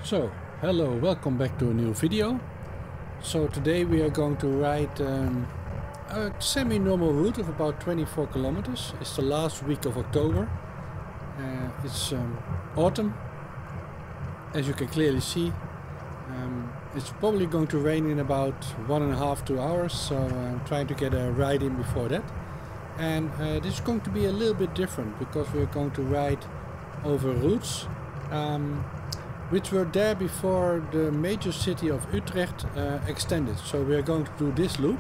So, hello, welcome back to a new video. So today we are going to ride a semi-normal route of about 24 kilometers. It's the last week of October. It's autumn, as you can clearly see. It's probably going to rain in about 1.5 to 2 hours, so I'm trying to get a ride in before that. And this is going to be a little bit different because we're going to ride over routes which were there before the major city of Utrecht extended. So we are going to do this loop,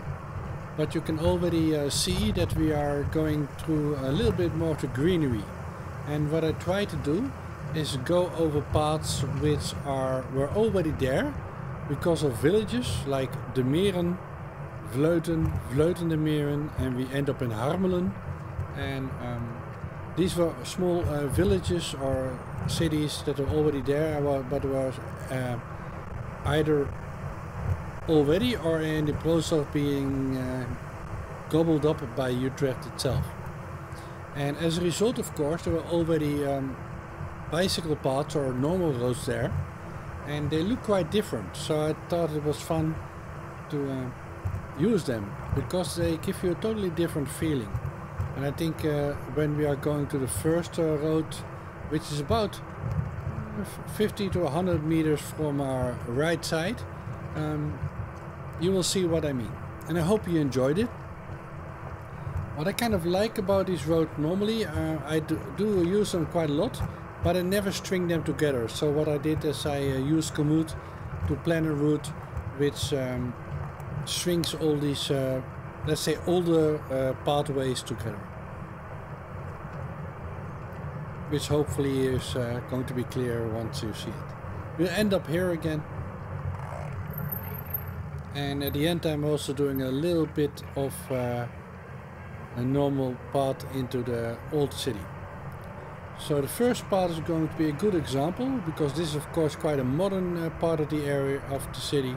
but you can already see that we are going through a little bit more of the greenery. And what I try to do is go over paths which were already there because of villages like De Meren, Vleuten, Vleuten de Meren, and we end up in Harmelen. And these were small villages or cities that were already there, but were either already or in the process of being gobbled up by Utrecht itself. And as a result, of course, there were already bicycle paths or normal roads there, and they look quite different. So I thought it was fun to use them because they give you a totally different feeling. And I think when we are going to the first road, which is about 50 to 100 meters from our right side, you will see what I mean. And I hope you enjoyed it. What I kind of like about this road normally, I do use them quite a lot, but I never string them together. So what I did is I used Komoot to plan a route which strings all these, let's say, older pathways together. Which hopefully is going to be clear once you see it. We'll end up here again. And at the end I'm also doing a little bit of a normal path into the old city. So the first part is going to be a good example because this is of course quite a modern part of the area of the city.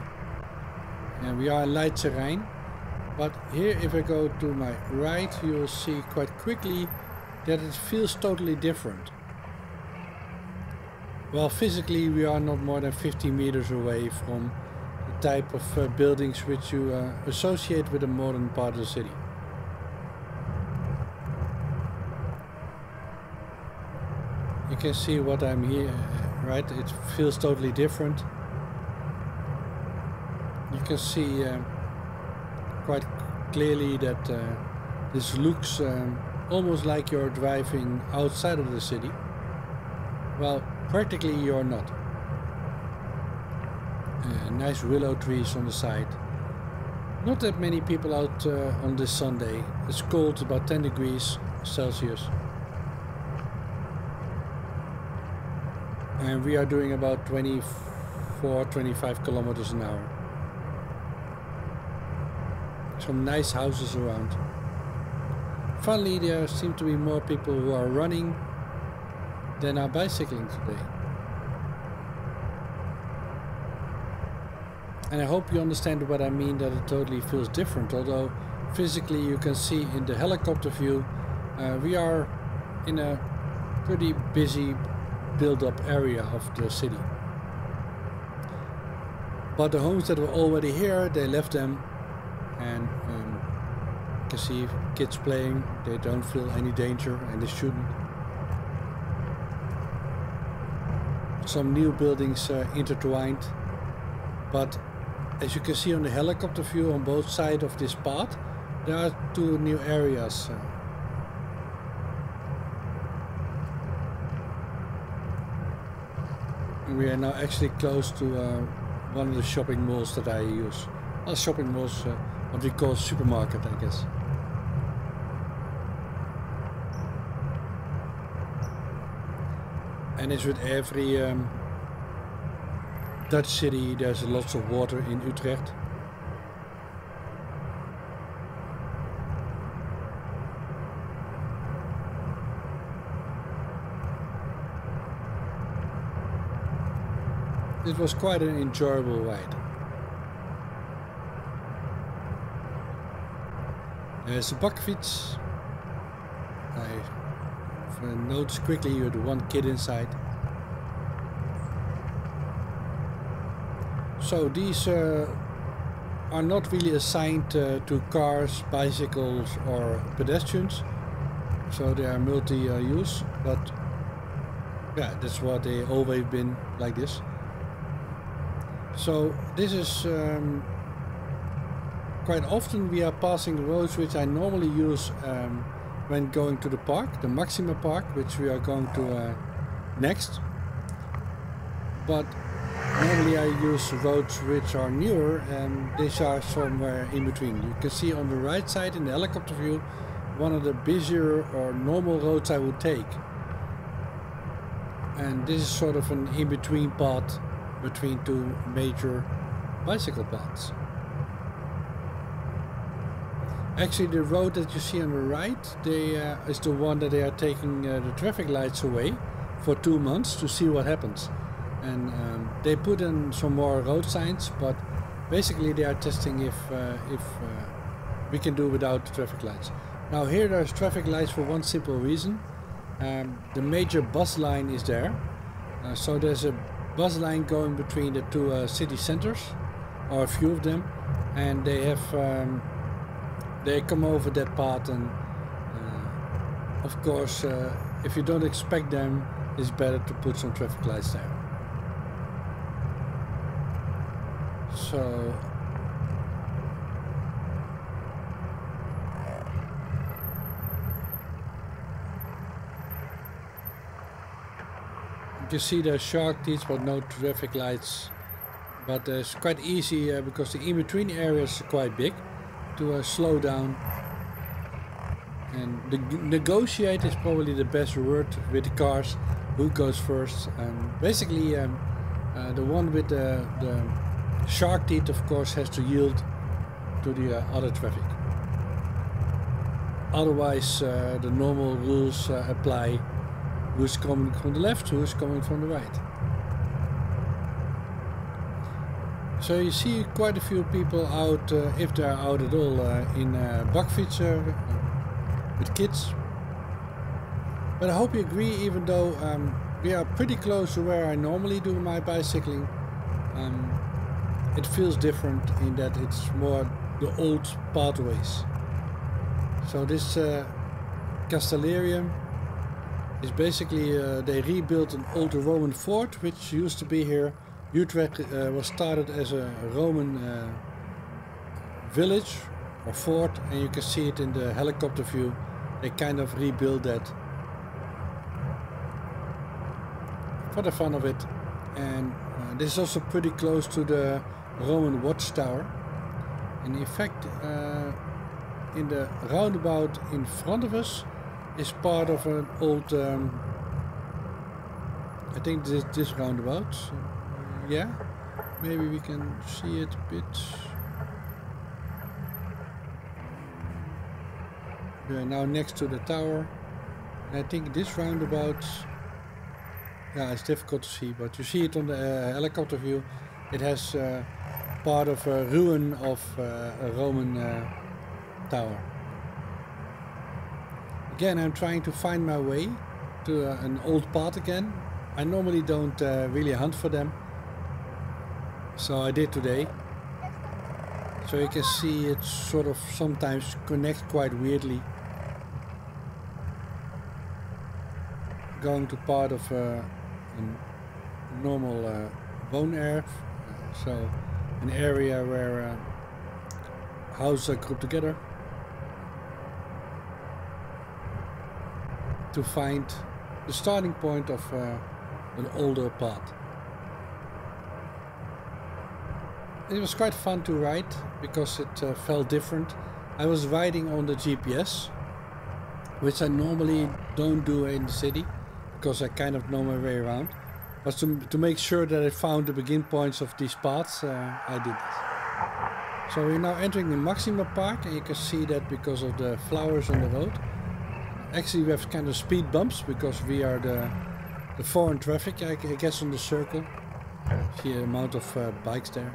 And we are in Leidse-Rijn. But here if I go to my right, you will see quite quickly that it feels totally different. Well, physically we are not more than 50 meters away from the type of buildings which you associate with the modern part of the city. You can see what I'm here, right? It feels totally different. You can see quite clearly that this looks almost like you're driving outside of the city. Well, practically you're not. Nice willow trees on the side. Not that many people out on this Sunday. It's cold, about 10 degrees Celsius. And we are doing about 24-25 kilometers an hour. Some nice houses around. Funnily, there seem to be more people who are running than are bicycling today. And I hope you understand what I mean, that it totally feels different. Although physically you can see in the helicopter view, we are in a pretty busy build-up area of the city. But the homes that were already here, they left them, and you can see kids playing. They don't feel any danger, and they shouldn't. Some new buildings intertwined, but as you can see on the helicopter view on both sides of this path, there are two new areas. We are now actually close to one of the shopping malls that I use. Well, shopping malls, what we call supermarket, I guess. And as with every Dutch city, there's lots of water in Utrecht. It was quite an enjoyable ride. There's a bakfiets. I noticed quickly you had one kid inside. So these are not really assigned to cars, bicycles or pedestrians. So they are multi-use, but yeah, that's what they always been, like this. So this is quite often we are passing roads which I normally use when going to the park, the Maxima Park, which we are going to next. But normally I use roads which are newer, and these are somewhere in between. You can see on the right side in the helicopter view one of the busier or normal roads I would take. And this is sort of an in-between path between two major bicycle paths. Actually, the road that you see on the right, is the one that they are taking the traffic lights away for 2 months to see what happens. And they put in some more road signs, but basically they are testing if we can do without the traffic lights. Now here there's traffic lights for one simple reason. The major bus line is there. So there's a bus line going between the two city centers, or a few of them, and they have they come over that path, and of course if you don't expect them, it's better to put some traffic lights there. So you can see the shark teeth but no traffic lights, but it's quite easy because the in-between areas are quite big to slow down. And negotiate is probably the best word with the cars, who goes first. Basically the one with the shark teeth of course has to yield to the other traffic. Otherwise the normal rules apply. Who's coming from the left, who's coming from the right. So you see quite a few people out, if they are out at all, in bakfietsen with kids. But I hope you agree, even though we are pretty close to where I normally do my bicycling, it feels different in that it's more the old pathways. So this Castellarium is basically, they rebuilt an old Roman fort which used to be here. Utrecht was started as a Roman village or fort, and you can see it in the helicopter view. They kind of rebuilt that for the fun of it. And this is also pretty close to the Roman watchtower. And in fact, in the roundabout in front of us is part of an old, I think this roundabout, yeah, maybe we can see it a bit. We are now next to the tower, and I think this roundabout, yeah, it's difficult to see, but you see it on the helicopter view. It has part of a ruin of a Roman tower. Again, I'm trying to find my way to an old path again. I normally don't really hunt for them, so I did today. So you can see it sort of sometimes connects quite weirdly. Going to part of a normal bone area, so an area where houses are grouped together, to find the starting point of an older path. It was quite fun to ride because it felt different. I was riding on the GPS, which I normally don't do in the city because I kind of know my way around. But to make sure that I found the begin points of these paths, I did that. So we're now entering the Maxima Park, and you can see that because of the flowers on the road. Actually, we have kind of speed bumps because we are the foreign traffic, I guess, on the circle. See the amount of bikes there.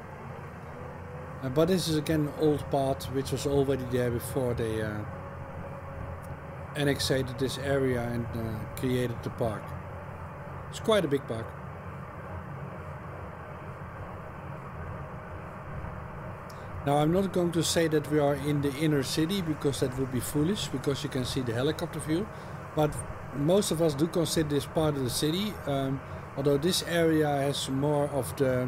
But this is again an old path which was already there before they annexed this area and created the park. It's quite a big park. Now I'm not going to say that we are in the inner city, because that would be foolish, because you can see the helicopter view, but most of us do consider this part of the city, although this area has more of the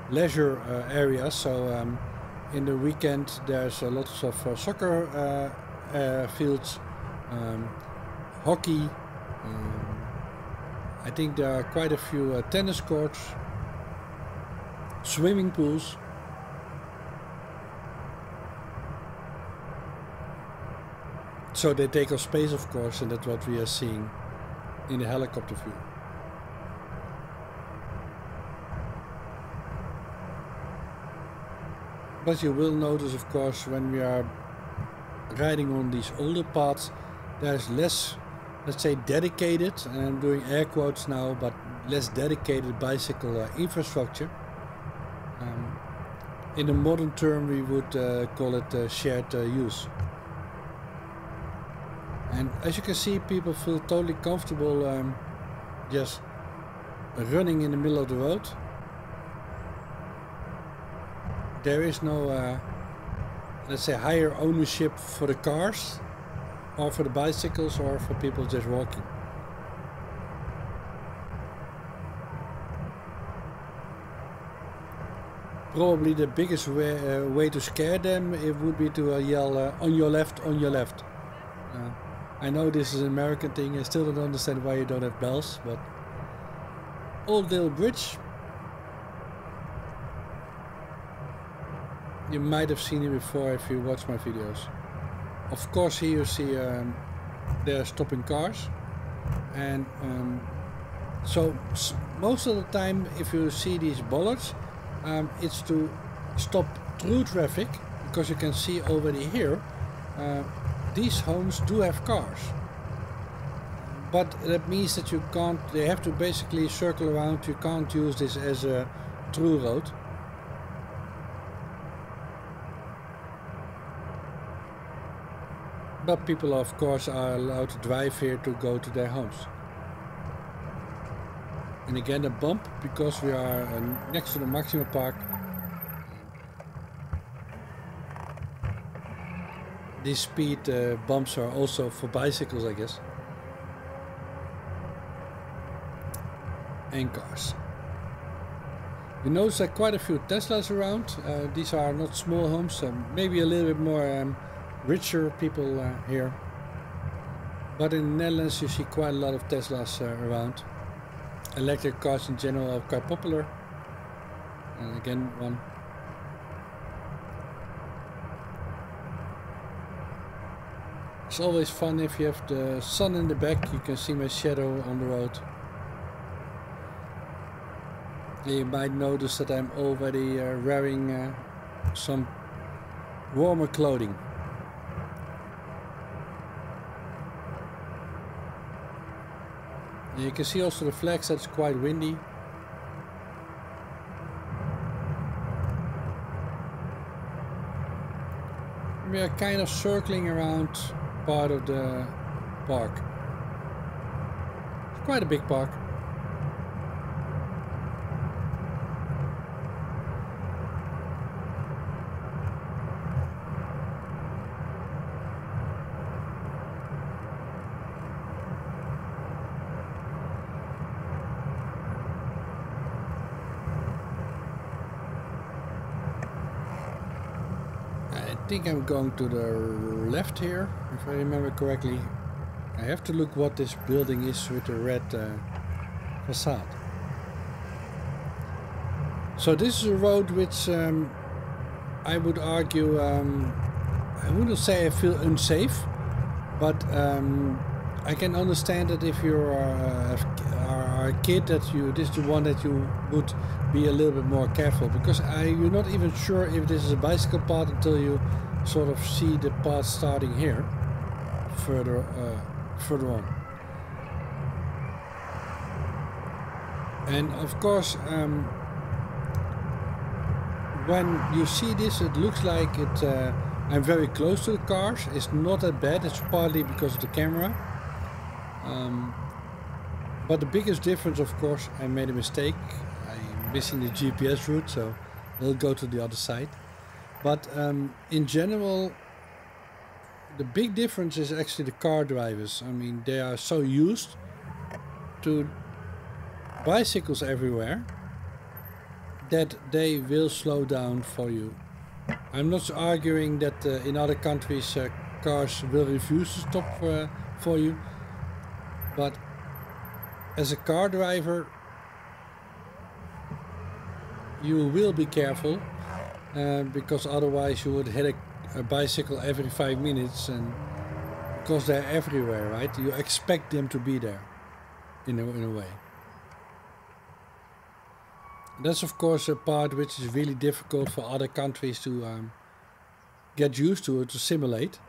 leisure area. So in the weekend there's lots of soccer fields, hockey, I think there are quite a few tennis courts, swimming pools. So they take up space, of course, and that's what we are seeing in the helicopter view. But you will notice, of course, when we are riding on these older paths, there's less, let's say, dedicated, and I'm doing air quotes now, but less dedicated bicycle infrastructure. In a modern term, we would call it shared use. And as you can see, people feel totally comfortable just running in the middle of the road. There is no, let's say, higher ownership for the cars, or for the bicycles, or for people just walking. Probably the biggest way to scare them, it would be to yell, on your left, on your left. I know this is an American thing, I still don't understand why you don't have bells, but Old Dale Bridge, you might have seen it before if you watch my videos. Of course, here you see they're stopping cars, and so most of the time if you see these bollards, it's to stop through traffic, because you can see already here these homes do have cars, but that means that you can't, they have to basically circle around. You can't use this as a through road. But people, of course, are allowed to drive here to go to their homes. And again, a bump, because we are next to the Maxima Park. These speed bumps are also for bicycles, I guess. And cars. You notice that quite a few Teslas around. These are not small homes, maybe a little bit more richer people here. But in the Netherlands you see quite a lot of Teslas around. Electric cars in general are quite popular. And again, one. It's always fun if you have the sun in the back, you can see my shadow on the road. And you might notice that I'm already wearing some warmer clothing. And you can see also the flags, that's quite windy. We are kind of circling around part of the park. It's quite a big park. I think I'm going to the left here, if I remember correctly. I have to look what this building is with the red facade. So this is a road which I would argue, I wouldn't say I feel unsafe, but I can understand that if you are a kid, that this is the one that you would be a little bit more careful, because you're not even sure if this is a bicycle path until you sort of see the path starting here, further on. And of course, when you see this, it looks like I'm very close to the cars. It's not that bad. It's partly because of the camera. But the biggest difference, of course, I made a mistake. I'm missing the GPS route, so we'll go to the other side. But in general, the big difference is actually the car drivers. I mean, they are so used to bicycles everywhere that they will slow down for you. I'm not arguing that in other countries cars will refuse to stop for you, but as a car driver you will be careful, because otherwise you would hit a bicycle every 5 minutes, and because they're everywhere, right? You expect them to be there in a way. That's of course a part which is really difficult for other countries to get used to, to simulate.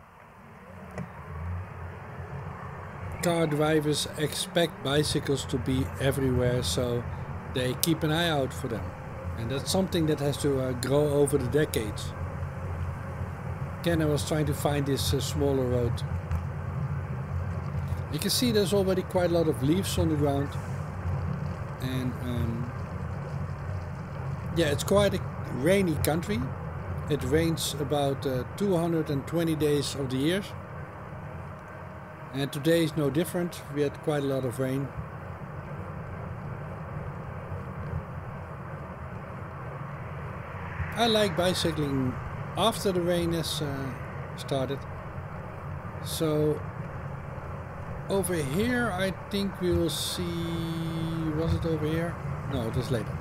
Car drivers expect bicycles to be everywhere, so they keep an eye out for them. And that's something that has to grow over the decades. Again, I was trying to find this smaller road. You can see there's already quite a lot of leaves on the ground. And yeah, it's quite a rainy country. It rains about 220 days of the year. And today is no different. We had quite a lot of rain. I like bicycling after the rain has started. So over here I think we will see... Was it over here? No, it was later.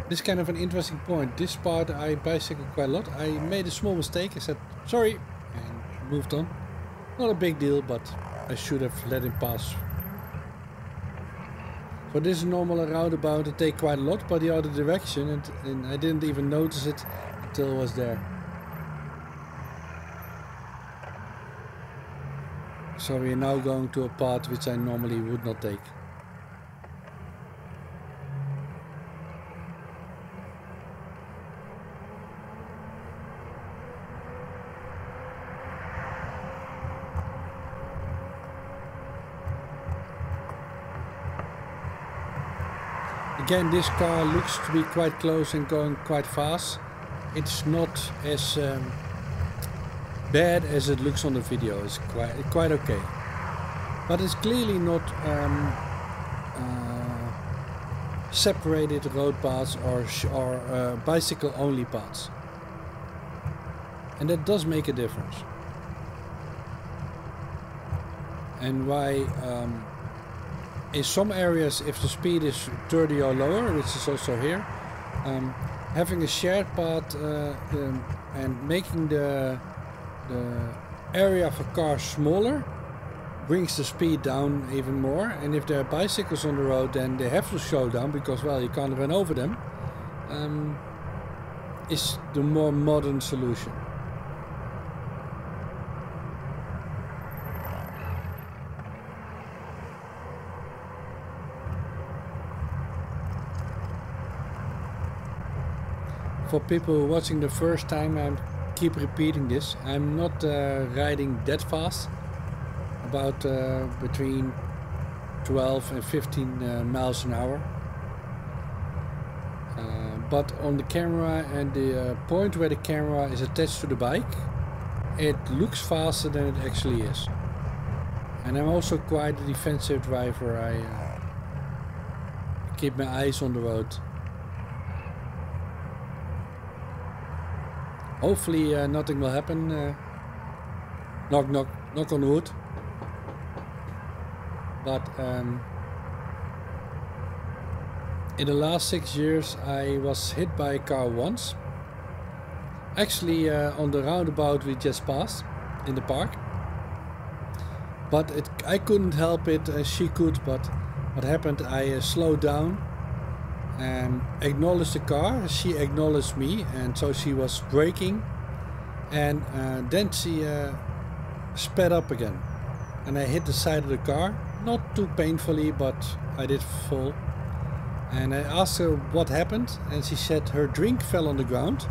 This is kind of an interesting point. This part I bicycled quite a lot. I made a small mistake. I said sorry and moved on. Not a big deal, but I should have let him pass. So this is normal roundabout. It takes quite a lot by the other direction, and I didn't even notice it until I was there. So we are now going to a path which I normally would not take. Again, this car looks to be quite close and going quite fast. It's not as bad as it looks on the video. It's quite okay, but it's clearly not separated road paths or bicycle only paths, and that does make a difference. And why in some areas, if the speed is 30 or lower, which is also here, having a shared path and making the area for cars smaller brings the speed down even more. And if there are bicycles on the road, then they have to slow down because, well, you can't run over them. Is the more modern solution. For people watching the first time, I keep repeating this. I'm not riding that fast, about between 12 and 15 miles an hour. But on the camera and the point where the camera is attached to the bike, it looks faster than it actually is. And I'm also quite a defensive driver. I keep my eyes on the road. Hopefully nothing will happen. Knock on wood. But in the last 6 years I was hit by a car once. Actually on the roundabout we just passed in the park. But I couldn't help it, she could, but what happened, I slowed down and acknowledged the car. She acknowledged me, and so she was braking, and then she sped up again, and I hit the side of the car, not too painfully, but I did fall. And I asked her what happened, and she said her drink fell on the ground,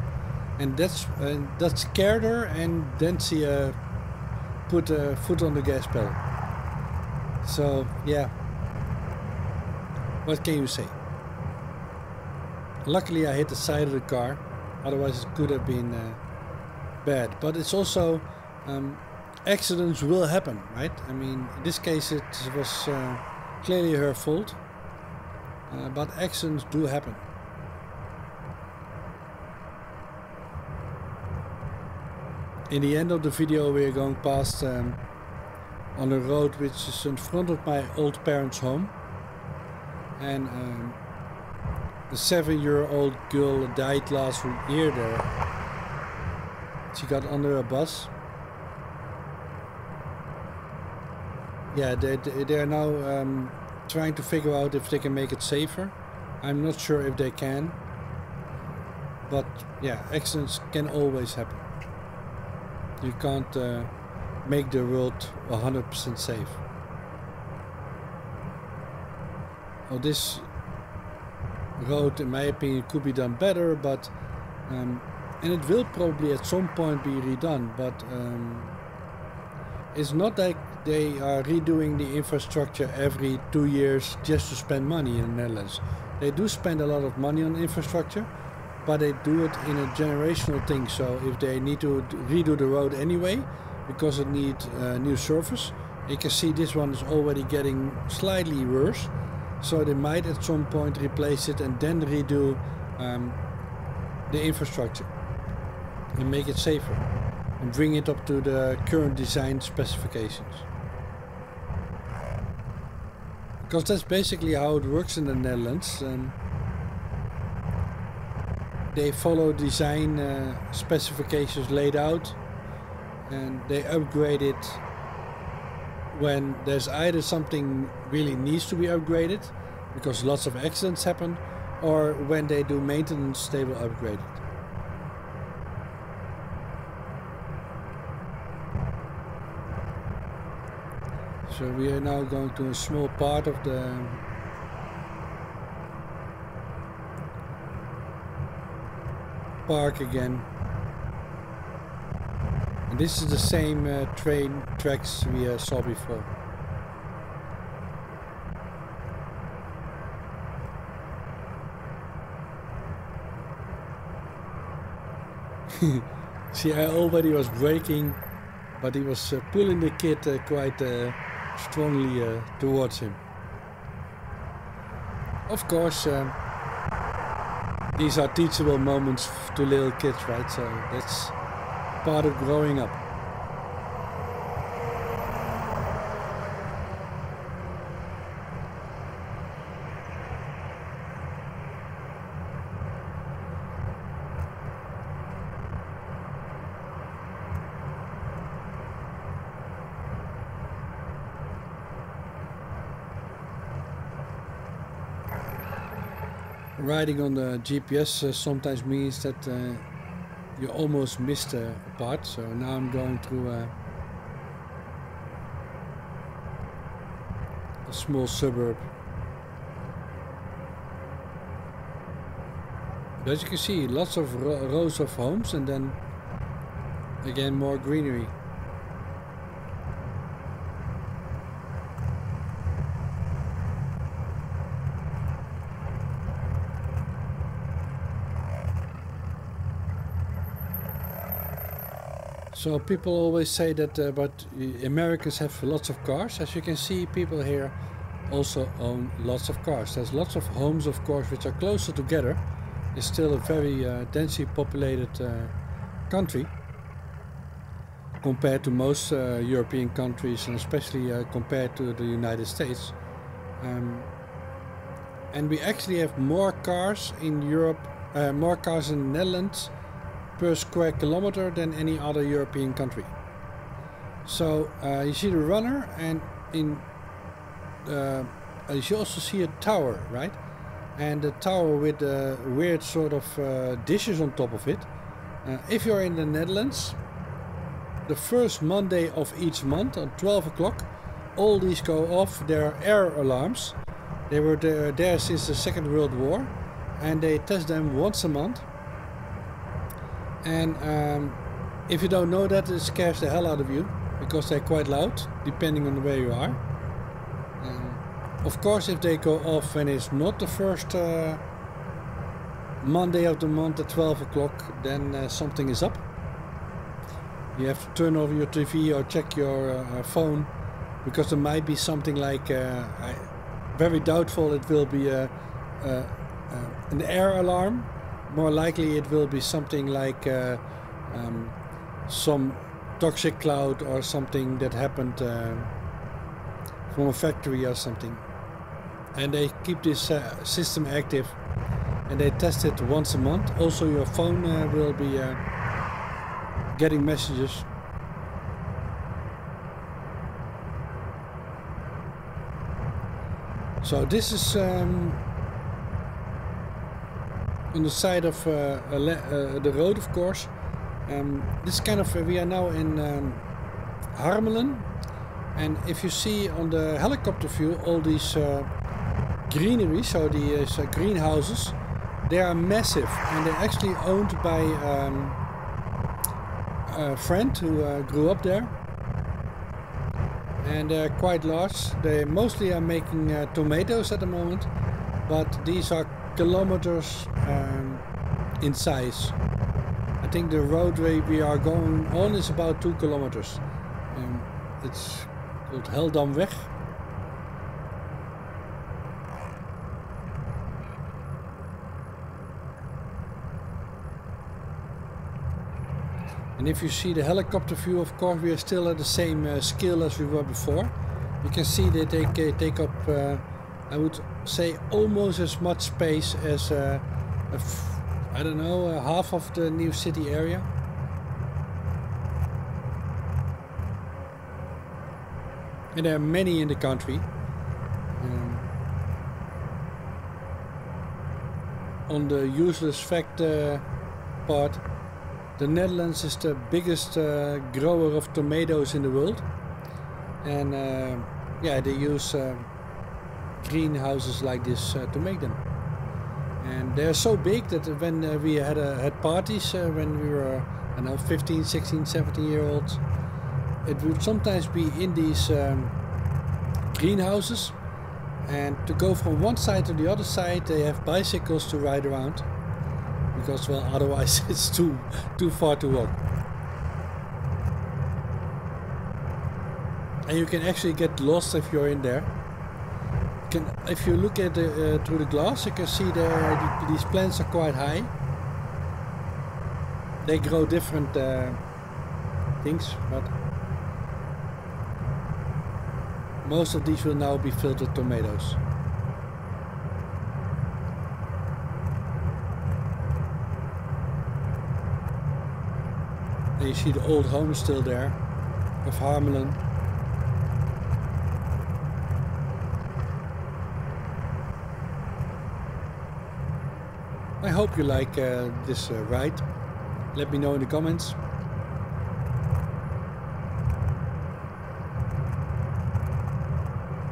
and that scared her, and then she put a foot on the gas pedal. So yeah, what can you say? Luckily I hit the side of the car, otherwise it could have been bad. But it's also accidents will happen, right? I mean, in this case it was clearly her fault, but accidents do happen. In the end of the video we are going past on a road which is in front of my old parents' home, and the 7-year-old girl died last year there. She got under a bus. Yeah, they are now trying to figure out if they can make it safer. I'm not sure if they can, but yeah, accidents can always happen. You can't make the world 100% safe. Well, this road, in my opinion, could be done better, but and it will probably at some point be redone. But it's not like they are redoing the infrastructure every 2 years just to spend money in the Netherlands. They do spend a lot of money on infrastructure, but they do it in a generational thing. So if they need to redo the road anyway, because it needs new surface, you can see this one is already getting slightly worse. So they might at some point replace it and then redo the infrastructure and make it safer and bring it up to the current design specifications. Because that's basically how it works in the Netherlands. They follow design specifications laid out, and they upgrade it when there's either something really needs to be upgraded because lots of accidents happen, or when they do maintenance they will upgrade it. So we are now going to a small part of the park again. And this is the same train tracks we saw before. See, I already was braking, but he was pulling the kid quite strongly towards him. Of course, these are teachable moments to little kids, right? So that's part of growing up. Riding on the GPS sometimes means that you almost missed a part, so now I'm going through a small suburb. But as you can see, lots of rows of homes and then again more greenery. So people always say that but Americans have lots of cars. As you can see, people here also own lots of cars. There's lots of homes, of course, which are closer together. It's still a very densely populated country compared to most European countries, and especially compared to the United States. And we actually have more cars in Europe, more cars in the Netherlands per square kilometer than any other European country. So you see the runner, and in you should also see a tower, right? And the tower with weird sort of dishes on top of it. If you're in the Netherlands, the first Monday of each month at 12 o'clock, all these go off. There are air alarms. They were there since the Second World War, and they test them once a month. And if you don't know that, it scares the hell out of you, because they're quite loud, depending on where you are. Of course, if they go off when it's not the first Monday of the month at 12 o'clock, then something is up. You have to turn over your TV or check your phone, because there might be something like, very doubtful it will be an air alarm. More likely it will be something like some toxic cloud or something that happened from a factory or something. And they keep this system active, and they test it once a month. Also your phone will be getting messages. So this is on the side of the road, of course. This kind of, we are now in Harmelen, and if you see on the helicopter view all these greenery, so these greenhouses, they are massive, and they're actually owned by a friend who grew up there, and they're quite large. They mostly are making tomatoes at the moment, but these are kilometers in size. I think the roadway we are going on is about 2 kilometers. It's called Heldamweg. And if you see the helicopter view, of course we are still at the same scale as we were before. You can see that they take up, I would say, almost as much space as I don't know, half of the new city area. And there are many in the country. On the useless fact part, the Netherlands is the biggest grower of tomatoes in the world, and yeah, they use greenhouses like this to make them. And they're so big that when we had parties when we were, I don't know, 15, 16, 17-year-olds, it would sometimes be in these greenhouses, and to go from one side to the other side they have bicycles to ride around, because, well, otherwise it's too far to walk. And you can actually get lost if you're in there. If you look at through the glass, you can see these plants are quite high. They grow different things, but most of these will now be filtered tomatoes. And you see the old home still there of Harmelen. I hope you like this ride. Let me know in the comments.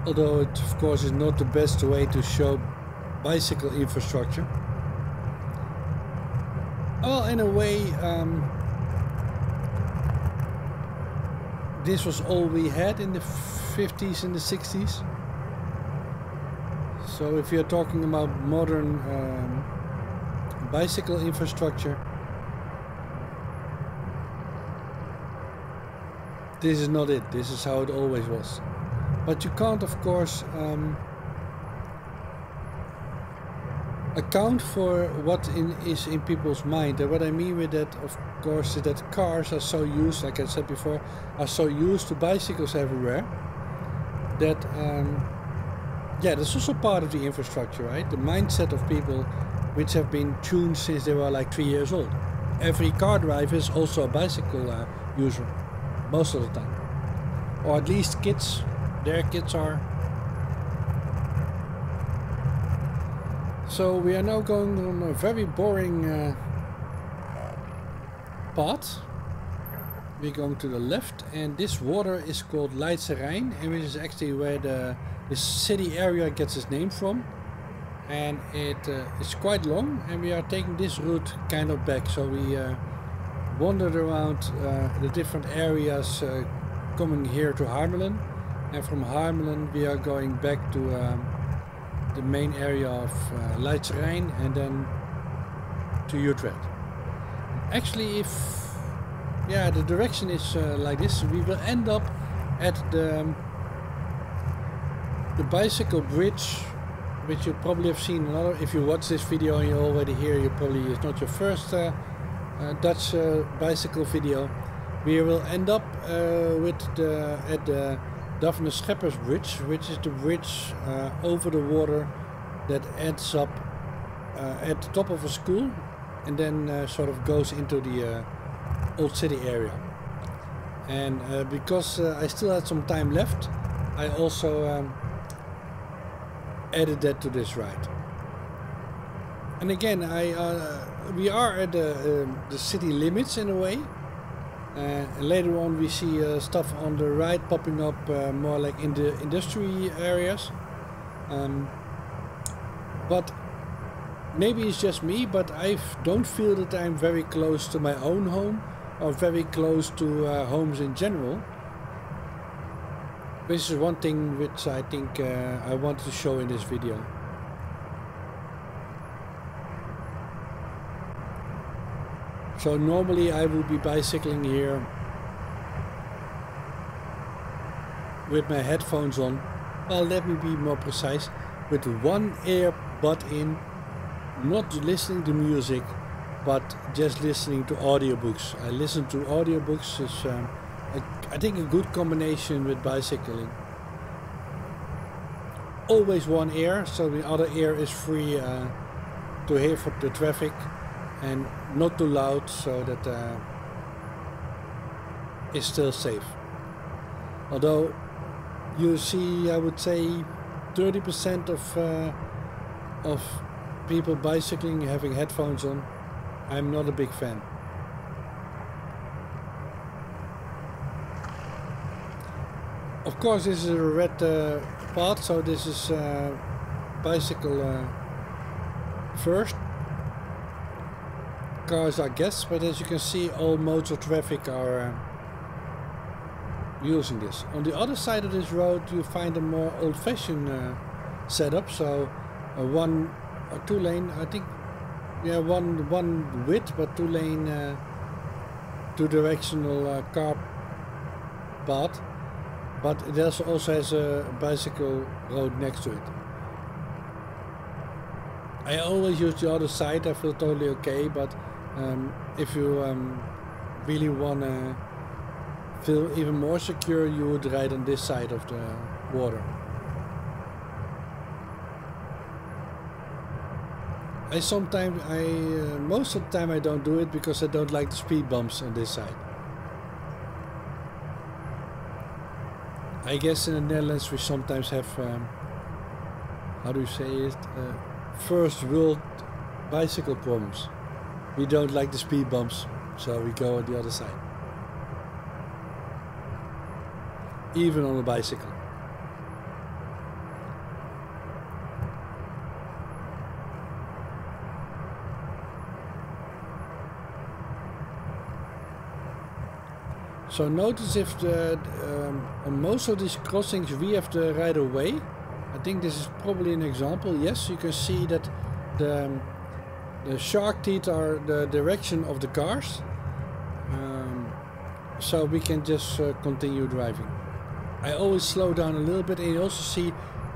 Although it, of course, is not the best way to show bicycle infrastructure. Well, in a way, this was all we had in the 50s and the 60s. So if you're talking about modern bicycle infrastructure, this is not it. This is how it always was. But you can't, of course, account for what is in people's mind. And what I mean with that, of course, is that cars are so used, like I said before, are so used to bicycles everywhere, that yeah, that's also part of the infrastructure, right? The mindset of people, which have been tuned since they were like 3 years old. Every car driver is also a bicycle user, most of the time. Or at least kids, their kids are. So we are now going on a very boring path. We're going to the left, and this water is called Leidse Rijn, and which is actually where this city area gets its name from. And it's quite long, and we are taking this route kind of back. So we wandered around the different areas coming here to Harmelen, and from Harmelen we are going back to the main area of Leidse Rijn, and then to Utrecht. Actually, the direction is like this, we will end up at the bicycle bridge, which you probably have seen another. If you watch this video and you already hear, you probably it's not your first Dutch bicycle video. We will end up at the Daphne Scheppers Bridge, which is the bridge over the water that ends up at the top of a school and then sort of goes into the old city area. And because I still had some time left, I also added that to this ride. And again, we are at the city limits in a way. Later on we see stuff on the right popping up more like in the industry areas. But maybe it's just me, but I don't feel that I'm very close to my own home or very close to homes in general. This is one thing which I think I wanted to show in this video. So normally I would be bicycling here with my headphones on. Well, let me be more precise, with one earbud in, not listening to music, but just listening to audiobooks. I listen to audiobooks, is I think a good combination with bicycling. Always one ear, so the other ear is free to hear for the traffic and not too loud, so that it's still safe. Although you see, I would say 30% of people bicycling having headphones on. I'm not a big fan. Of course, this is a red path, so this is bicycle first. Cars are guests, but as you can see, all modes of traffic are using this. On the other side of this road, you find a more old-fashioned setup. So a one or two lane, I think, yeah, one width, but two lane, two directional car path. But it also has a bicycle road next to it. I always use the other side. I feel totally okay, but if you really want to feel even more secure, you would ride on this side of the water. Most of the time I don't do it because I don't like the speed bumps on this side. I guess in the Netherlands we sometimes have, how do you say it, first world bicycle problems. We don't like the speed bumps, so we go on the other side. Even on a bicycle. So notice if on most of these crossings we have the right of way. I think this is probably an example. Yes, you can see that the shark teeth are the direction of the cars. So we can just continue driving. I always slow down a little bit, and you also see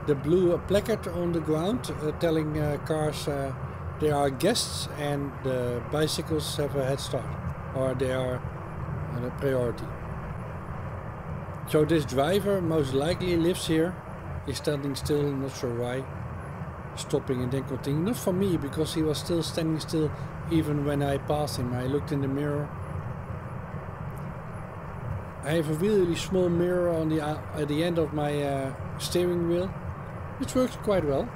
the blue placard on the ground telling cars they are guests and the bicycles have a head start, or they are the priority. So this driver most likely lives here. He's standing still, not sure why. Stopping and then continuing. Not for me, because he was still standing still even when I passed him. I looked in the mirror. I have a really small mirror on the at the end of my steering wheel, which works quite well,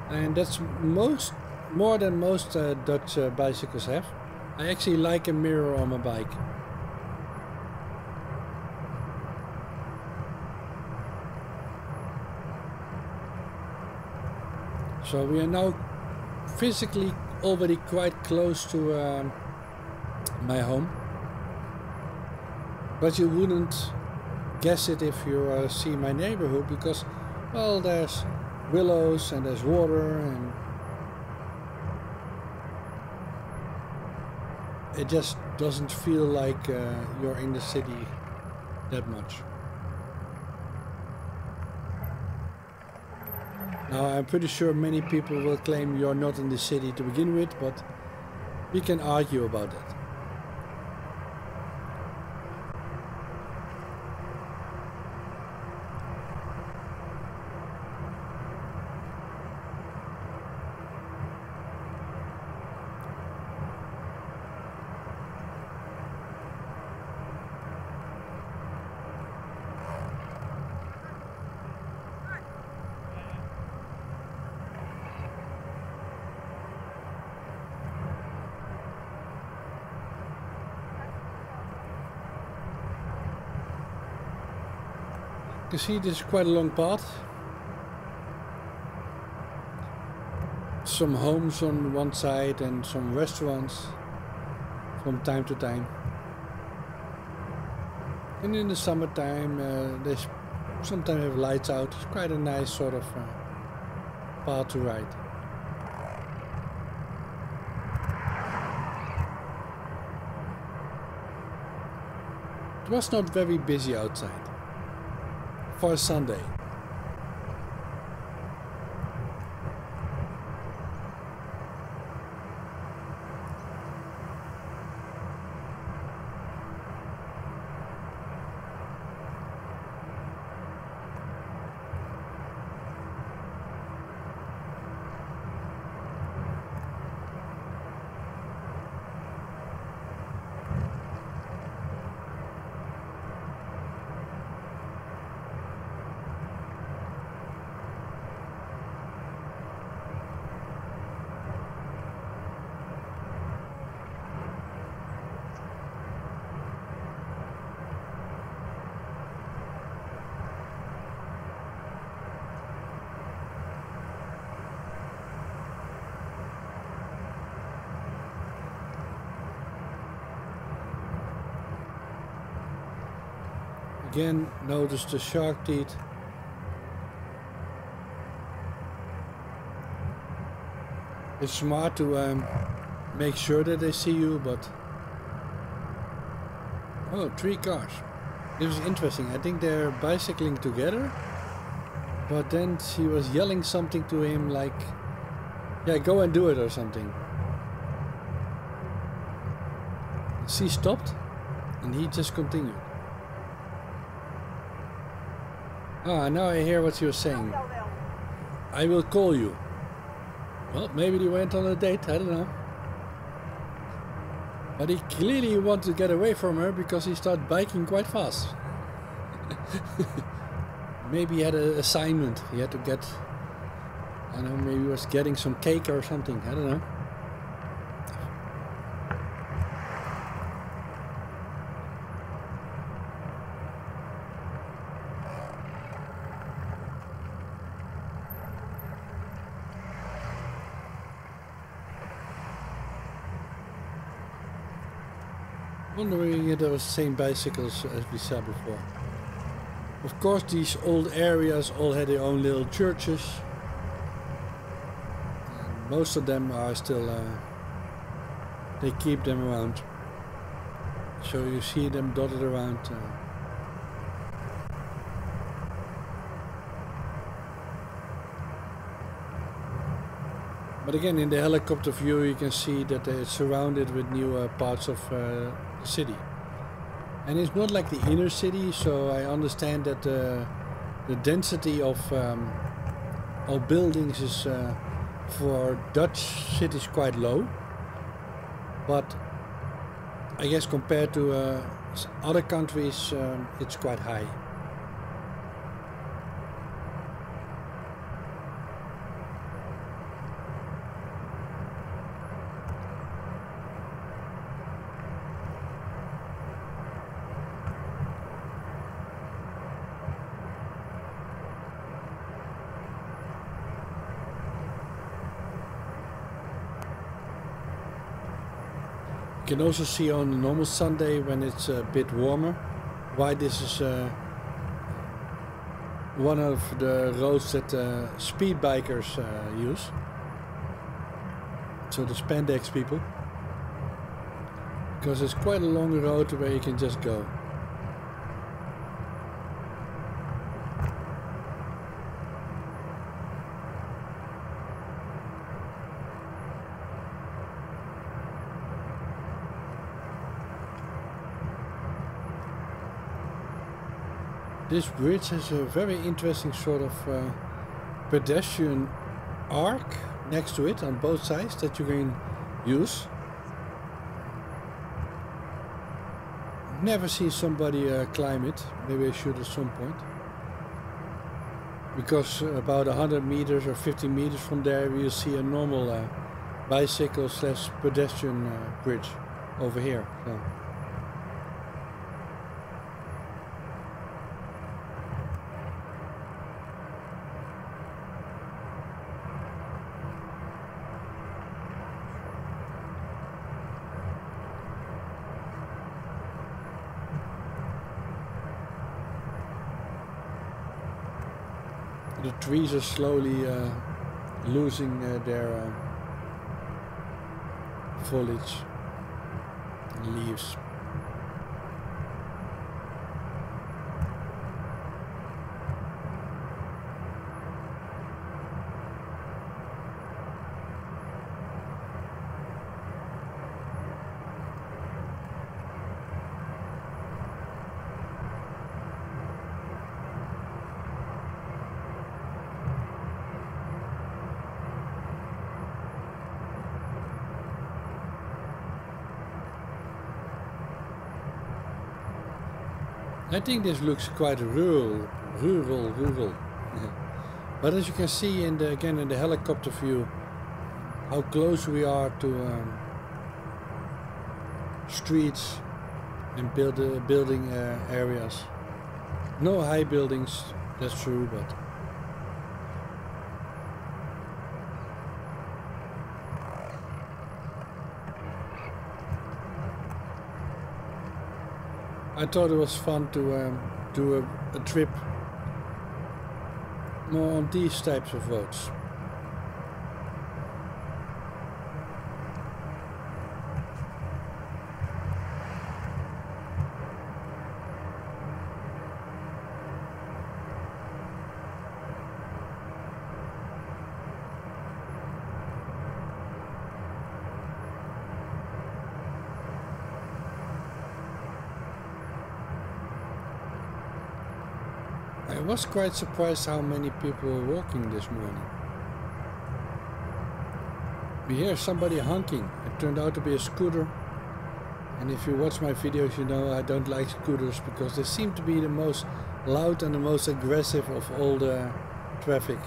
and that's more than most Dutch bicycles have. I actually like a mirror on my bike. So we are now physically already quite close to my home. But you wouldn't guess it if you see my neighborhood, because, well, there's willows and there's water, and it just doesn't feel like you're in the city that much. Now I'm pretty sure many people will claim you're not in the city to begin with, but we can argue about that. You see, this is quite a long path. Some homes on one side and some restaurants from time to time. And in the summertime they sometimes have lights out. It's quite a nice sort of path to ride. It was not very busy outside for a Sunday. Again, notice the shark teeth. It's smart to make sure that they see you, but... Oh, 3 cars. This is interesting. I think they're bicycling together. But then she was yelling something to him like... Yeah, go and do it or something. She stopped and he just continued. Ah, now I hear what she was saying. I will call you. Well, maybe they went on a date, I don't know. But he clearly wanted to get away from her because he started biking quite fast. Maybe he had an assignment. He had to get... I don't know, maybe he was getting some cake or something, I don't know. Wondering if there was the same bicycles as we saw before. Of course, these old areas all had their own little churches. And most of them are still, they keep them around. So you see them dotted around. But again, in the helicopter view you can see that it's surrounded with new parts of the city. And it's not like the inner city, so I understand that the density of buildings is for Dutch cities quite low. But I guess compared to other countries it's quite high. You can also see on a normal Sunday when it's a bit warmer why this is one of the roads that speed bikers use. So the spandex people. because it's quite a long road where you can just go. This bridge has a very interesting sort of pedestrian arc next to it on both sides that you can use. Never see somebody climb it. Maybe I should at some point. Because about 100 meters or 50 meters from there we'll see a normal bicycle slash pedestrian bridge over here. So. The trees are slowly losing their foliage and leaves. I think this looks quite rural. But as you can see in the, again in the helicopter view, how close we are to streets and building areas. No high buildings, that's true, but I thought it was fun to do a trip more on these types of roads. I was quite surprised how many people were walking this morning. We hear somebody honking. It turned out to be a scooter. And if you watch my videos, you know I don't like scooters because they seem to be the most loud and the most aggressive of all the traffic.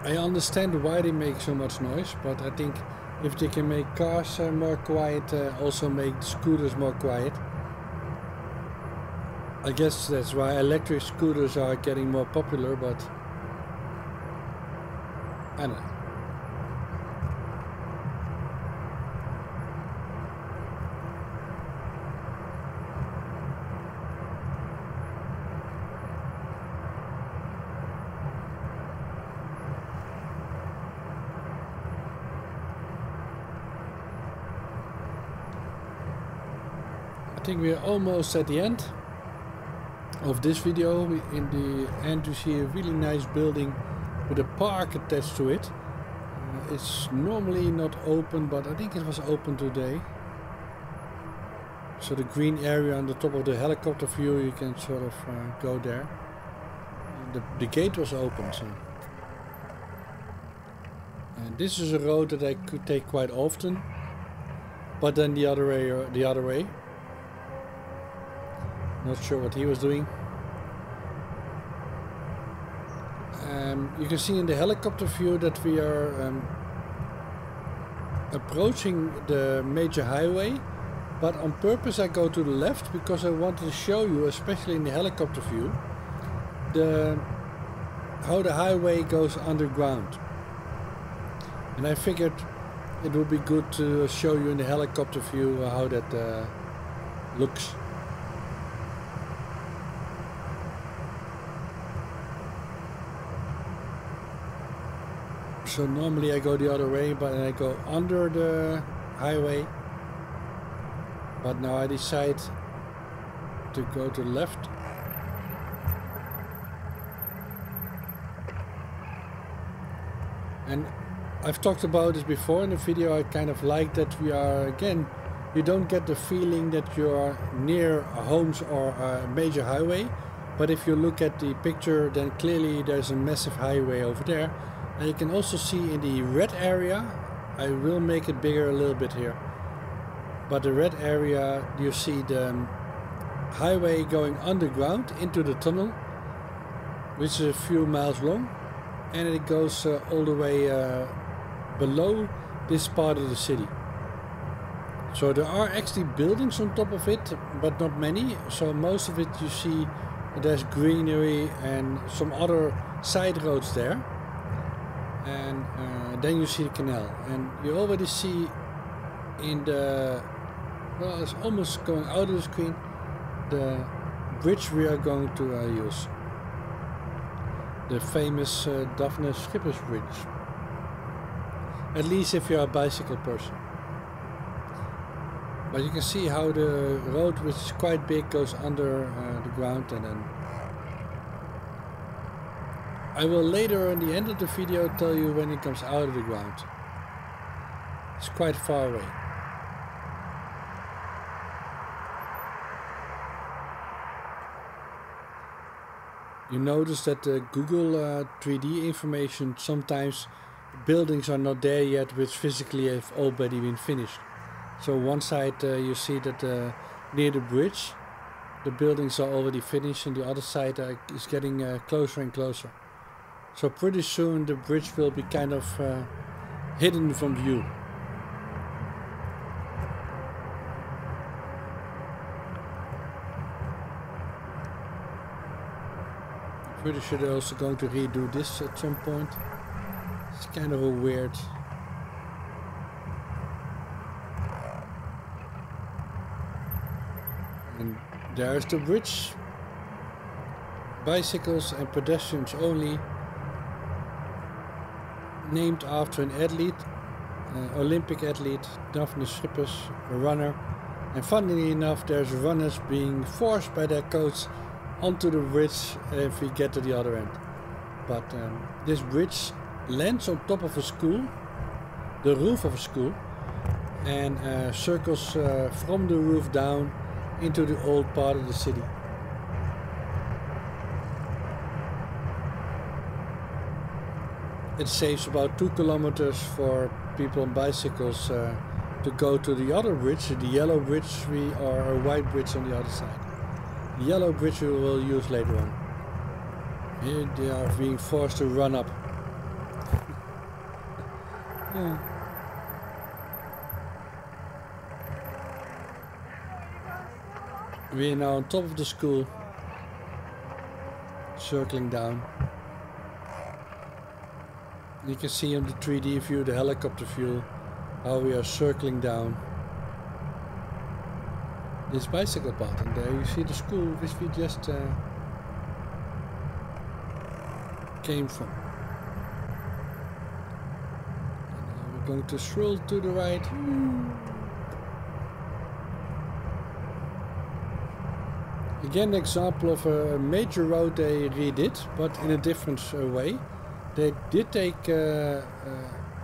I understand why they make so much noise, but I think if they can make cars more quiet, also make scooters more quiet. I guess that's why electric scooters are getting more popular, but I don't know. I think we are almost at the end of this video. In the end you see a really nice building with a park attached to it. It's normally not open, but I think it was open today. So the green area on the top of the helicopter view, you can sort of go there. The gate was open, so. And this is a road that I could take quite often, but then the other way. Not sure what he was doing. You can see in the helicopter view that we are approaching the major highway, but on purpose I go to the left because I wanted to show you, especially in the helicopter view, how the highway goes underground. And I figured it would be good to show you in the helicopter view how that looks. So normally I go the other way, but I go under the highway. But now I decide to go to the left. And I've talked about this before in the video. I kind of like that we are, again, you don't get the feeling that you are near homes or a major highway. But if you look at the picture, then clearly there's a massive highway over there. And you can also see in the red area, I will make it bigger a little bit here. But the red area, you see the highway going underground into the tunnel, which is a few miles long. And it goes all the way below this part of the city. So there are actually buildings on top of it, but not many. So most of it you see there's greenery and some other side roads there. And then you see the canal. And you already see in the, well, it's almost going out of the screen, the bridge we are going to use. The famous Daphne Schippers Bridge. At least if you're a bicycle person. But you can see how the road, which is quite big, goes under the ground, and then I will later in the end of the video tell you when it comes out of the ground. It's quite far away. You notice that the Google 3D information, sometimes buildings are not there yet, which physically have already been finished. So one side you see that near the bridge, the buildings are already finished, and the other side is getting closer and closer. So pretty soon the bridge will be kind of hidden from view. Pretty sure they're also going to redo this at some point. It's kind of a weird. And there's the bridge. Bicycles and pedestrians only. Named after an athlete, Olympic athlete, Daphne Schippers, a runner. And funnily enough, there's runners being forced by their coach onto the bridge if we get to the other end. But this bridge lands on top of a school, the roof of a school, and circles from the roof down into the old part of the city. It saves about 2 kilometers for people on bicycles to go to the other bridge, the yellow bridge, or a white bridge on the other side. The yellow bridge we will use later on. Here they are being forced to run up. Yeah. We are now on top of the school, circling down. You can see on the 3D view, the helicopter view, how we are circling down this bicycle path, and there you see the school which we just came from. And we're going to stroll to the right. Again, an example of a major road they redid, but in a different way. They did take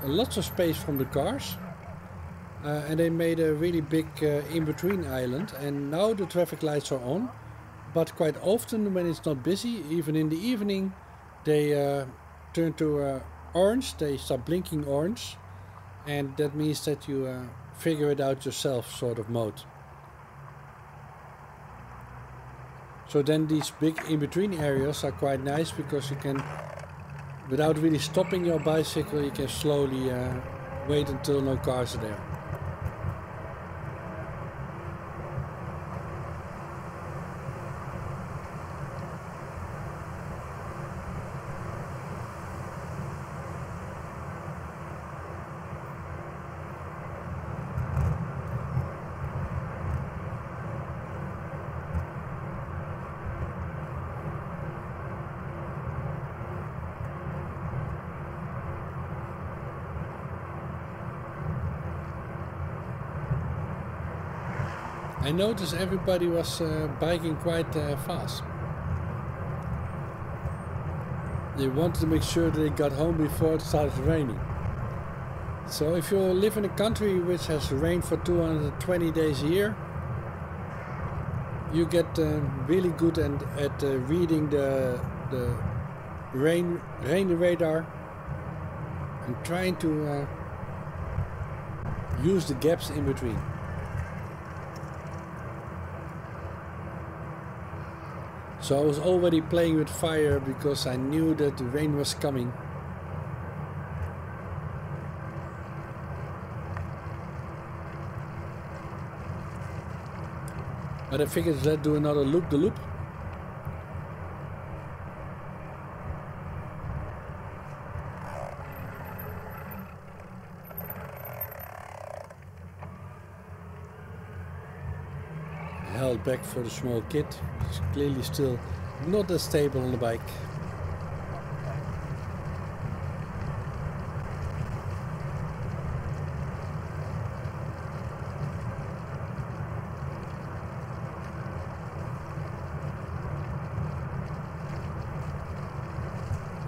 lots of space from the cars. And they made a really big in-between island, and now the traffic lights are on, but quite often when it's not busy, even in the evening, they turn to orange, they start blinking orange, and that means that you figure it out yourself sort of mode. So then these big in-between areas are quite nice, because you can, without really stopping your bicycle, you can slowly wait until no cars are there. I noticed everybody was biking quite fast. They wanted to make sure that they got home before it started raining. So if you live in a country which has rain for 220 days a year, you get really good at reading the rain radar and trying to use the gaps in between. So I was already playing with fire because I knew that the rain was coming. But I figured let's do another loop-the-loop. Held back for the small kid, who's clearly still not as stable on the bike.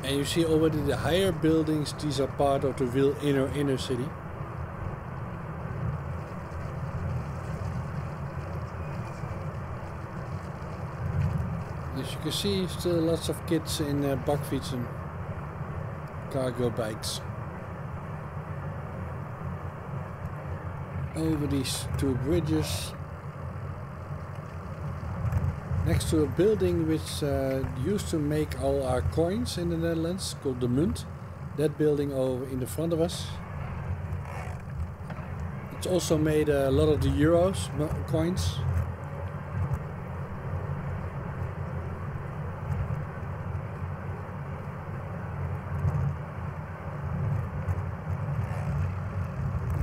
And you see already the higher buildings, these are part of the real inner city. As you can see, still lots of kids in bakfietsen, cargo bikes. Over these two bridges. Next to a building which used to make all our coins in the Netherlands, called the Munt. That building over in the front of us. It's also made a lot of the euros coins.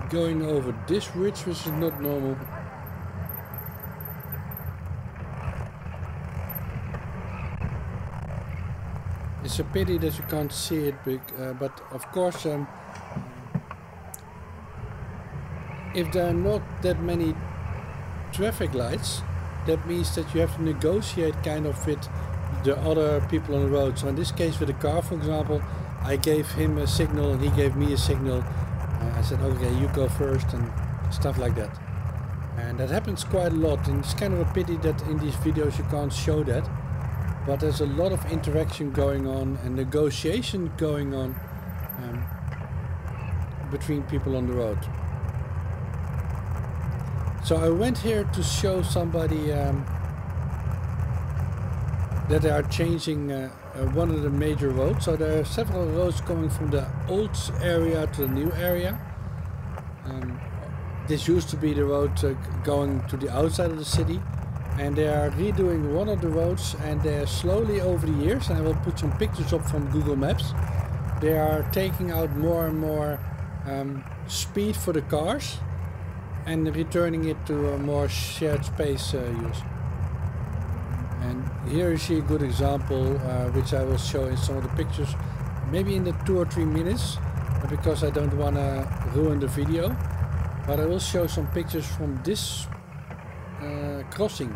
Going over this bridge, which is not normal. It's a pity that you can't see it, but of course, if there are not that many traffic lights, that means that you have to negotiate kind of with the other people on the road. So in this case with the car, for example, I gave him a signal and he gave me a signal. I said, okay, you go first and stuff like that. And that happens quite a lot, and it's kind of a pity that in these videos you can't show that. But there's a lot of interaction going on and negotiation going on between people on the road. So I went here to show somebody that they are changing one of the major roads. So there are several roads going from the old area to the new area. This used to be the road going to the outside of the city. And they are redoing one of the roads, and they are slowly over the years, and I will put some pictures up from Google Maps, they are taking out more and more speed for the cars and returning it to a more shared space use. And here you see a good example which I will show in some of the pictures, maybe in the 2 or 3 minutes, because I don't want to ruin the video, but I will show some pictures from this crossing.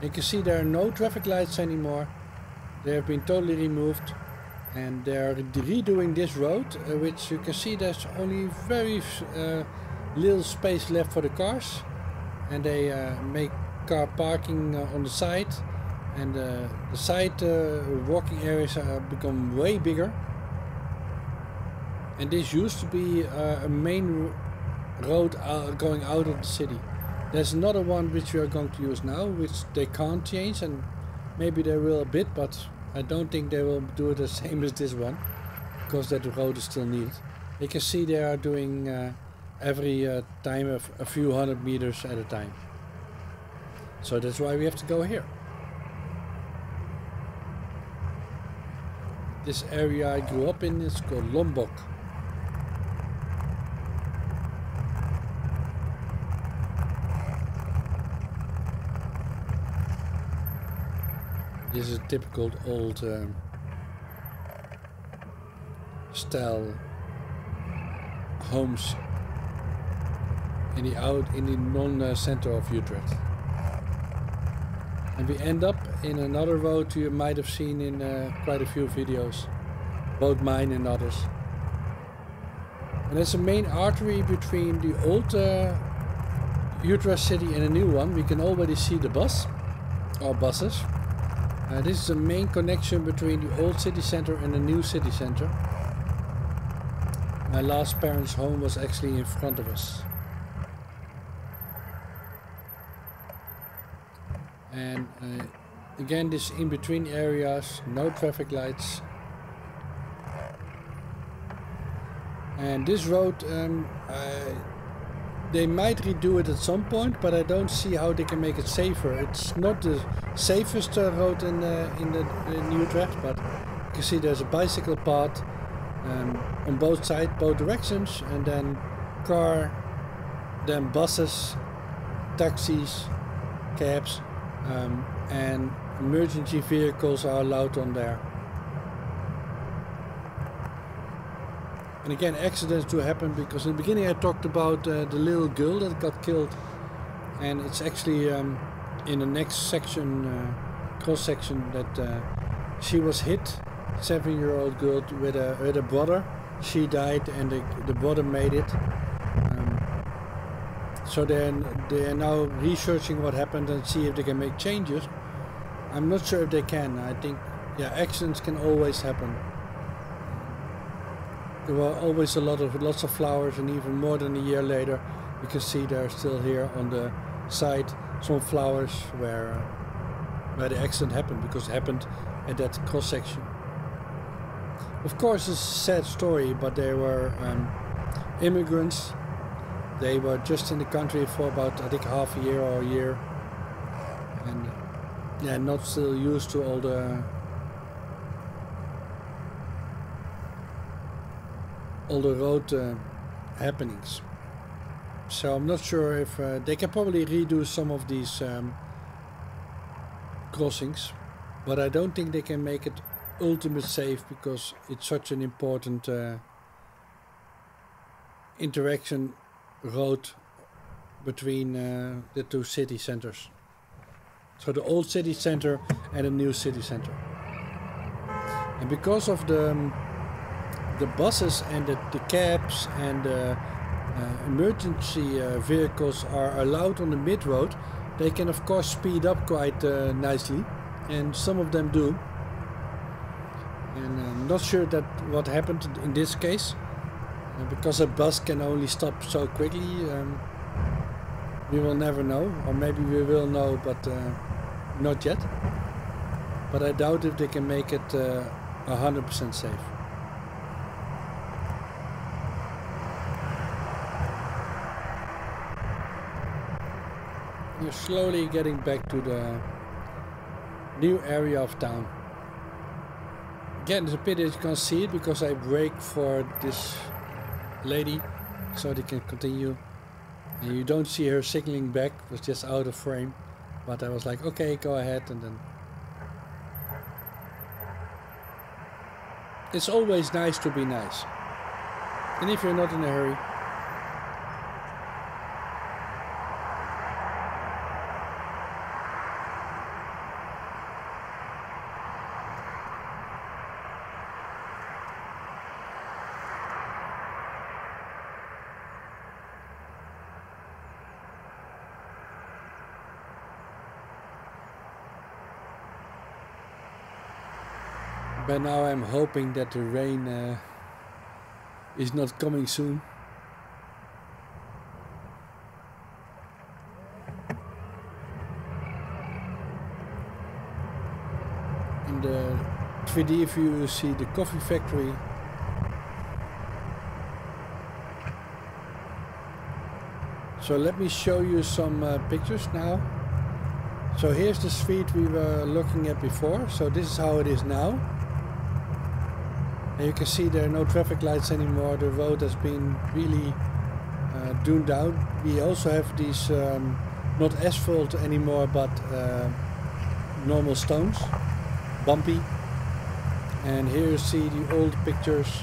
You can see there are no traffic lights anymore. They have been totally removed, and they are redoing this road, which you can see there's only very little space left for the cars, and they make car parking on the side, and the side walking areas become way bigger. And this used to be a main road going out of the city. There's another one which we are going to use now, which they can't change, and maybe they will a bit, but I don't think they will do it the same as this one, because that road is still needed. You can see they are doing every time a few hundred meters at a time. So that's why we have to go here. This area I grew up in is called Lombok. This is a typical old style homes in the non-center of Utrecht. And we end up in another road you might have seen in quite a few videos, both mine and others. And there's a main artery between the old Utrecht city and a new one. We can already see the bus, or buses. This is the main connection between the old city center and the new city center. My last parents' home was actually in front of us. And again, this in-between areas, no traffic lights. And this road, they might redo it at some point, but I don't see how they can make it safer. It's not the safest road in Utrecht, but you can see there's a bicycle path on both sides, both directions, and then car, then buses, taxis, cabs, and emergency vehicles are allowed on there. And again, accidents do happen, because in the beginning I talked about the little girl that got killed, and it's actually in the next section, cross section, that she was hit, 7-year-old girl with a brother. She died and the brother made it. So they are now researching what happened and see if they can make changes. I'm not sure if they can. I think, yeah, accidents can always happen. There were always lots of flowers, and even more than a year later, you can see there are still here on the side some flowers where the accident happened, because it happened at that cross section. Of course, it's a sad story, but they were immigrants. They were just in the country for about, I think, half a year or a year, and yeah, not still used to all the road happenings. So I'm not sure if they can probably redo some of these crossings, but I don't think they can make it ultimate safe, because it's such an important interaction road between the two city centers. So the old city center and the new city center. And because of the buses and the cabs and the emergency vehicles are allowed on the mid road, they can of course speed up quite nicely, and some of them do. And I'm not sure that what happened in this case, because a bus can only stop so quickly. We will never know, or maybe we will know, but not yet. But I doubt if they can make it 100% safe. We're slowly getting back to the new area of town. Again, it's a pity that you can't see it, because I brake for this lady so they can continue. And you don't see her signaling back, it was just out of frame. But I was like, okay, go ahead, and then... It's always nice to be nice. And if you're not in a hurry. But now I'm hoping that the rain is not coming soon. In the 3D view you see the coffee factory. So let me show you some pictures now. So here's the street we were looking at before. So this is how it is now. And you can see there are no traffic lights anymore. The road has been really duned down. We also have these not asphalt anymore, but normal stones, bumpy. And here you see the old pictures.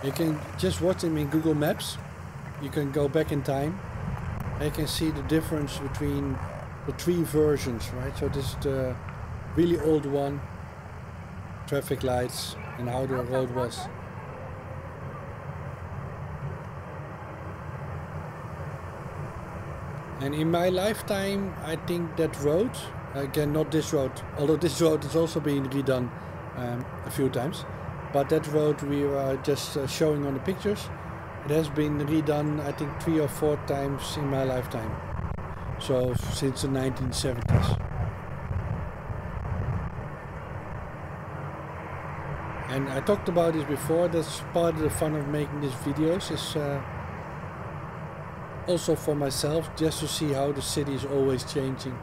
You can just watch them in Google Maps. You can go back in time. And you can see the difference between the 3 versions, right? So this is the really old one, traffic lights and how the road was. And in my lifetime, I think that road, again not this road, although this road is also being redone a few times, but that road we are just showing on the pictures, it has been redone I think 3 or 4 times in my lifetime. So since the 1970s. And I talked about this before, that's part of the fun of making these videos, is also for myself, just to see how the city is always changing.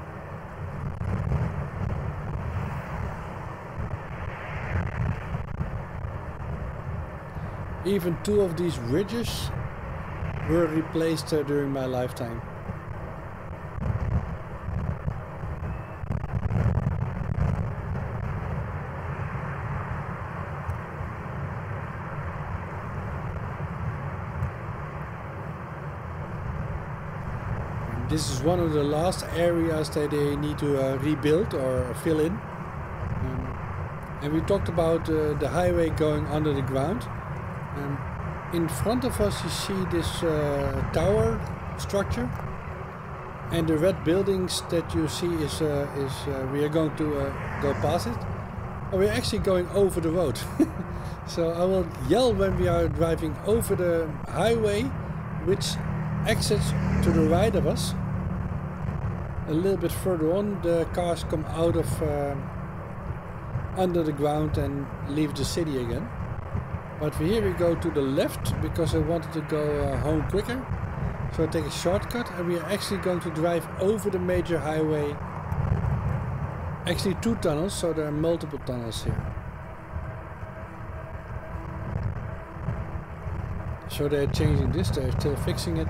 Even 2 of these ridges were replaced during my lifetime. This is one of the last areas that they need to rebuild or fill in. And we talked about the highway going under the ground. In front of us you see this tower structure, and the red buildings that you see is we are going to go past it. Or we're actually going over the road. So I will yell when we are driving over the highway, which exits to the right of us. A little bit further on, the cars come out of under the ground and leave the city again. But here we go to the left because I wanted to go home quicker. So I take a shortcut, and we are actually going to drive over the major highway. Actually 2 tunnels, so there are multiple tunnels here. So they're changing this, they're still fixing it.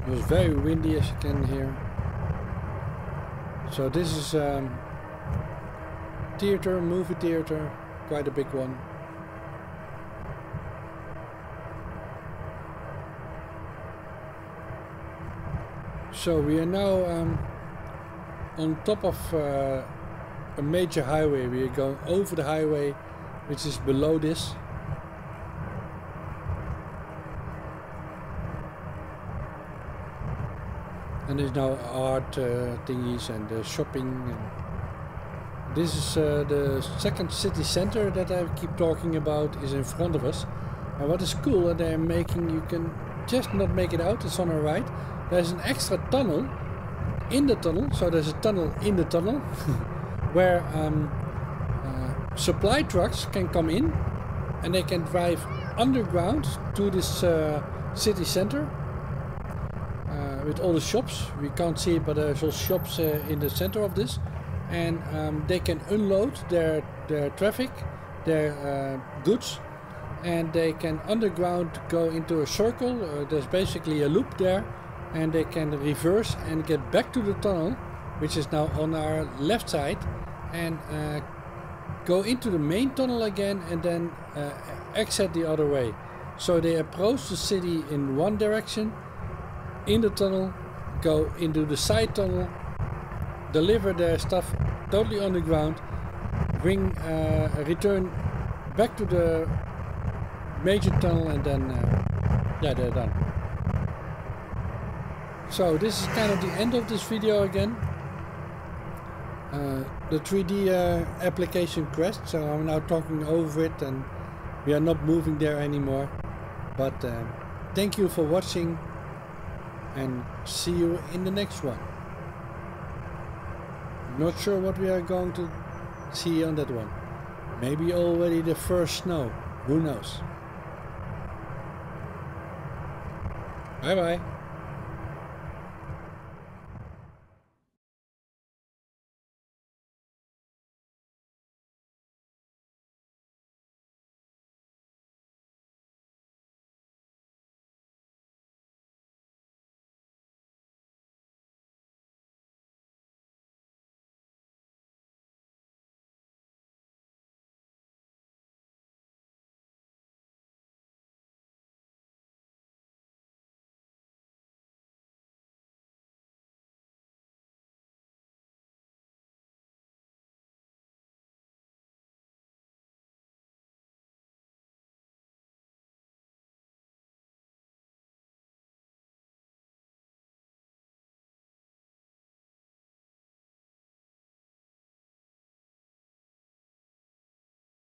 It was very windy, as you can hear. So this is theater, movie theater, quite a big one. So we are now on top of a major highway. We are going over the highway, which is below this. And there's now art thingies and shopping. And this is the second city center that I keep talking about is in front of us. And what is cool that they're making, you can just not make it out, it's on our right. There's an extra tunnel in the tunnel, so there's a tunnel in the tunnel where supply trucks can come in and they can drive underground to this city center. With all the shops, we can't see it, but there's all shops in the center of this, and they can unload their traffic, their goods, and they can underground go into a circle. There's basically a loop there, and they can reverse and get back to the tunnel, which is now on our left side, and go into the main tunnel again, and then exit the other way. So they approach the city in one direction, in the tunnel, go into the side tunnel, deliver their stuff totally on the ground, bring return back to the major tunnel, and then yeah, they're done. So this is kind of the end of this video again. The 3D application crashed, so I'm now talking over it and we are not moving there anymore. But thank you for watching, and see you in the next one. Not sure what we are going to see on that one. Maybe already the first snow. Who knows? Bye bye.